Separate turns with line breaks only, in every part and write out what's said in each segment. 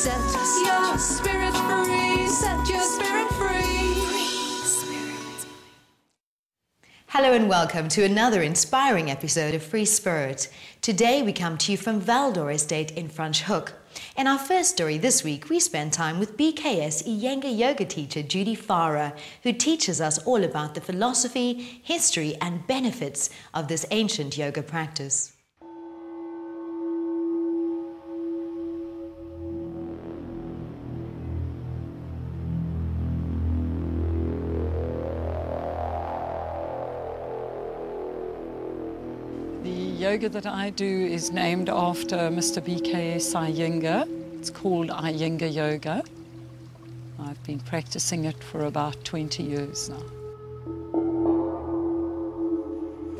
Set your spirit free. Set your spirit free.
Hello and welcome to another inspiring episode of Free Spirit. Today we come to you from Valdor Estate in Franschhoek. In our first story this week, we spend time with BKS Iyengar yoga teacher Judy Farah, who teaches us all about the philosophy, history and benefits of this ancient yoga practice.
The yoga that I do is named after Mr. BKS Iyengar. It's called Iyengar yoga. I've been practicing it for about 20 years now.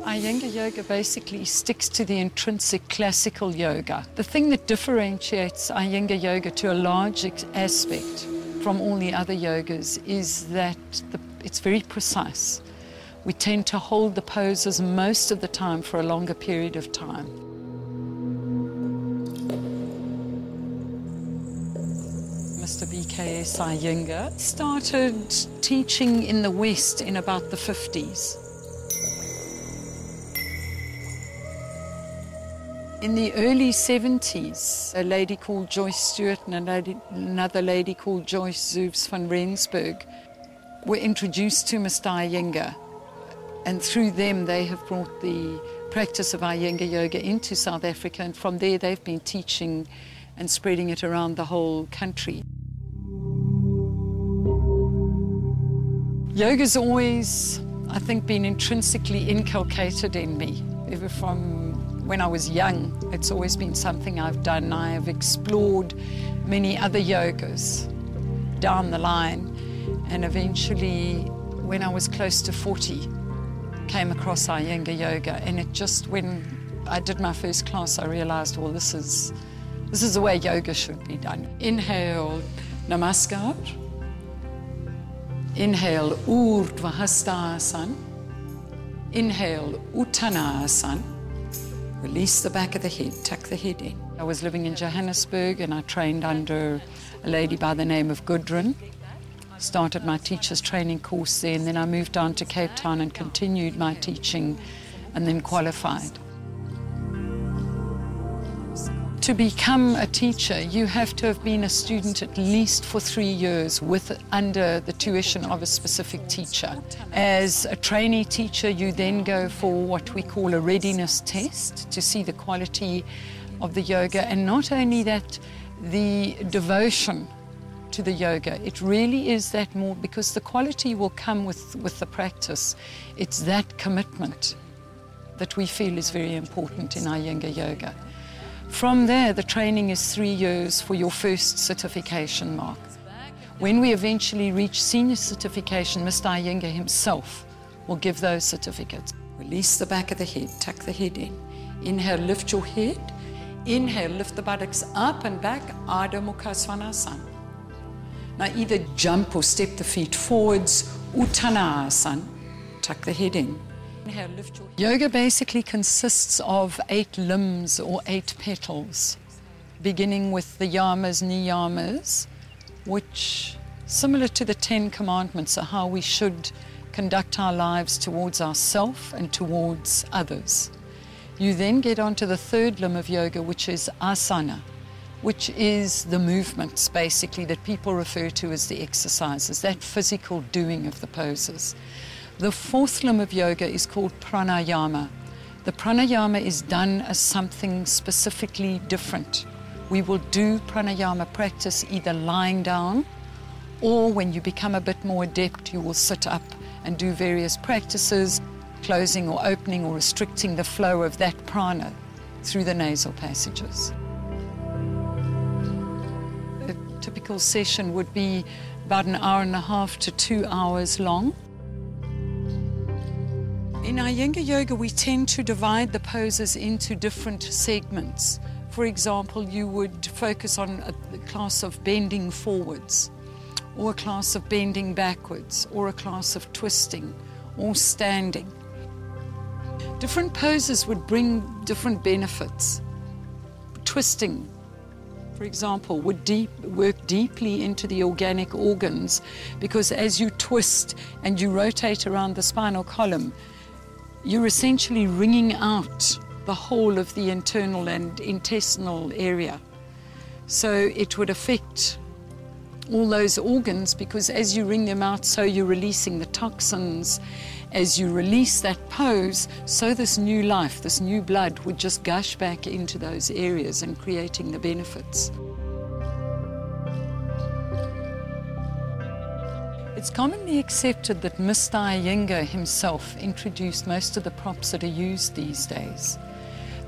Iyengar yoga basically sticks to the intrinsic classical yoga. The thing that differentiates Iyengar yoga to a large aspect from all the other yogas is that it's very precise. We tend to hold the poses most of the time for a longer period of time. Mr. BKS Iyengar started teaching in the West in about the 50s. In the early 70s, a lady called Joyce Stewart and another lady called Joyce Zoobs van Rensburg were introduced to Mr. Iyengar. And through them, they have brought the practice of Iyengar yoga into South Africa. And from there, they've been teaching and spreading it around the whole country. Yoga's always, I think, been intrinsically inculcated in me. Ever from when I was young, it's always been something I've done. I have explored many other yogas down the line. And eventually, when I was close to 40, came across Iyengar yoga, and it just, when I did my first class, I realized, well, this is the way yoga should be done. Inhale, Namaskar. Inhale, Urdhva Hastasana. Inhale, Uttanasana. Release the back of the head, tuck the head in. I was living in Johannesburg and I trained under a lady by the name of Gudrun. Started my teacher's training course there, and then I moved down to Cape Town and continued my teaching and then qualified. To become a teacher, you have to have been a student at least for 3 years under the tuition of a specific teacher. As a trainee teacher, you then go for what we call a readiness test to see the quality of the yoga, and not only that, the devotion to the yoga. It really is that more, because the quality will come with the practice. It's that commitment that we feel is very important in Iyengar yoga. From there, the training is 3 years for your first certification mark. When we eventually reach senior certification, Mr. Iyengar himself will give those certificates. Release the back of the head, tuck the head in. Inhale, lift your head. Inhale, lift the buttocks up and back, Adho Mukha Svanasana. Now either jump or step the feet forwards, Uttanasana, tuck the head in. Inhale, lift your head. Yoga basically consists of 8 limbs or 8 petals, beginning with the yamas, niyamas, which, similar to the 10 commandments, are how we should conduct our lives towards ourselves and towards others. You then get onto the 3rd limb of yoga, which is asana, which is the movements, basically, that people refer to as the exercises, that physical doing of the poses. The 4th limb of yoga is called pranayama. The pranayama is done as something specifically different. We will do pranayama practice either lying down, or when you become a bit more adept, you will sit up and do various practices, closing or opening or restricting the flow of that prana through the nasal passages. A typical session would be about an hour and a half to 2 hours long. In Iyengar yoga, we tend to divide the poses into different segments. For example, you would focus on a class of bending forwards, or a class of bending backwards, or a class of twisting, or standing. Different poses would bring different benefits. Twisting for example, would work deeply into the organic organs, because as you twist and you rotate around the spinal column, you're essentially wringing out the whole of the internal and intestinal area. So it would affect all those organs, because as you wring them out, so you're releasing the toxins. As you release that pose, so this new life, this new blood would just gush back into those areas and creating the benefits. It's commonly accepted that Mr. Iyengar himself introduced most of the props that are used these days.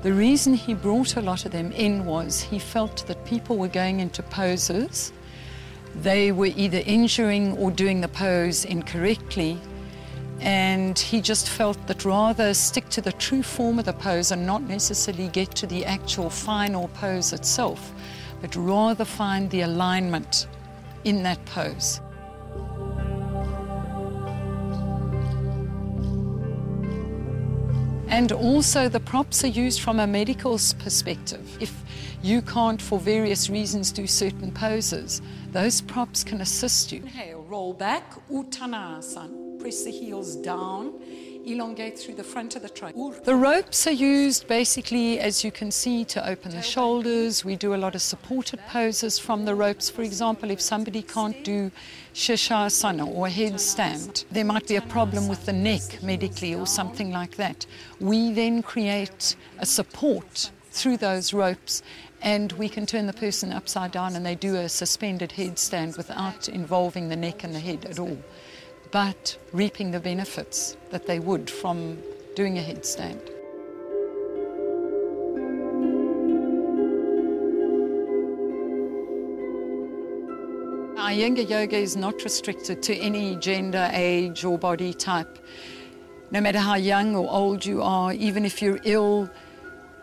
The reason he brought a lot of them in was he felt that people were going into poses. They were either injuring or doing the pose incorrectly, and he just felt that rather stick to the true form of the pose and not necessarily get to the actual final pose itself, but rather find the alignment in that pose. And also the props are used from a medical perspective. If you can't, for various reasons, do certain poses, those props can assist you. Inhale, roll back, Uttanasana. Press the heels down, elongate through the front of the trunk. The ropes are used basically, as you can see, to open the shoulders. We do a lot of supported poses from the ropes. For example, if somebody can't do Shirshasana or headstand, there might be a problem with the neck medically or something like that. We then create a support through those ropes, and we can turn the person upside down and they do a suspended headstand without involving the neck and the head at all, but reaping the benefits that they would from doing a headstand. Iyengar yoga is not restricted to any gender, age or body type. No matter how young or old you are, even if you're ill,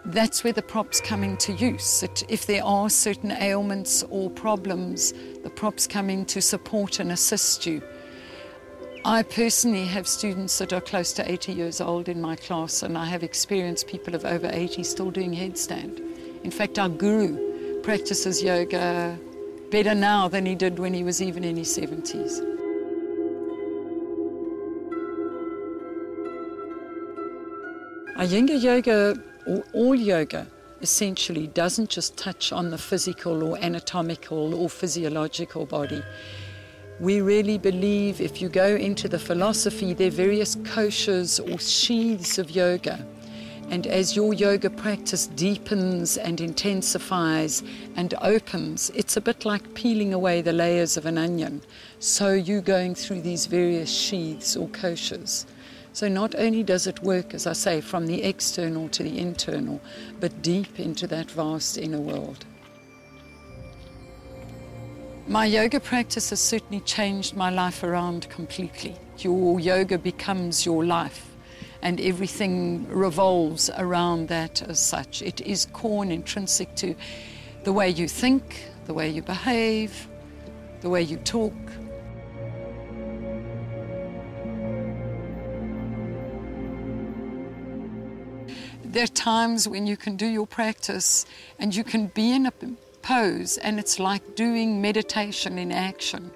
that's where the props come into use. If there are certain ailments or problems, the props come in to support and assist you. I personally have students that are close to 80 years old in my class, and I have experienced people of over 80 still doing headstand. In fact, our guru practices yoga better now than he did when he was even in his 70s. Iyengar yoga, or all yoga, essentially doesn't just touch on the physical or anatomical or physiological body. We really believe, if you go into the philosophy, there are various koshas or sheaths of yoga. And as your yoga practice deepens and intensifies and opens, it's a bit like peeling away the layers of an onion. So you're going through these various sheaths or koshas. So not only does it work, as I say, from the external to the internal, but deep into that vast inner world. My yoga practice has certainly changed my life around completely. Your yoga becomes your life, and everything revolves around that as such. It is core and intrinsic to the way you think, the way you behave, the way you talk. There are times when you can do your practice and you can be in a pose and it's like doing meditation in action.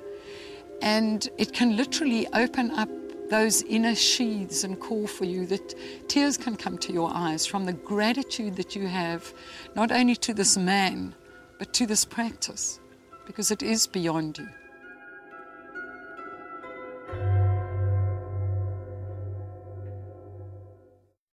And it can literally open up those inner sheaths and core for you that tears can come to your eyes from the gratitude that you have, not only to this man, but to this practice, because it is beyond you.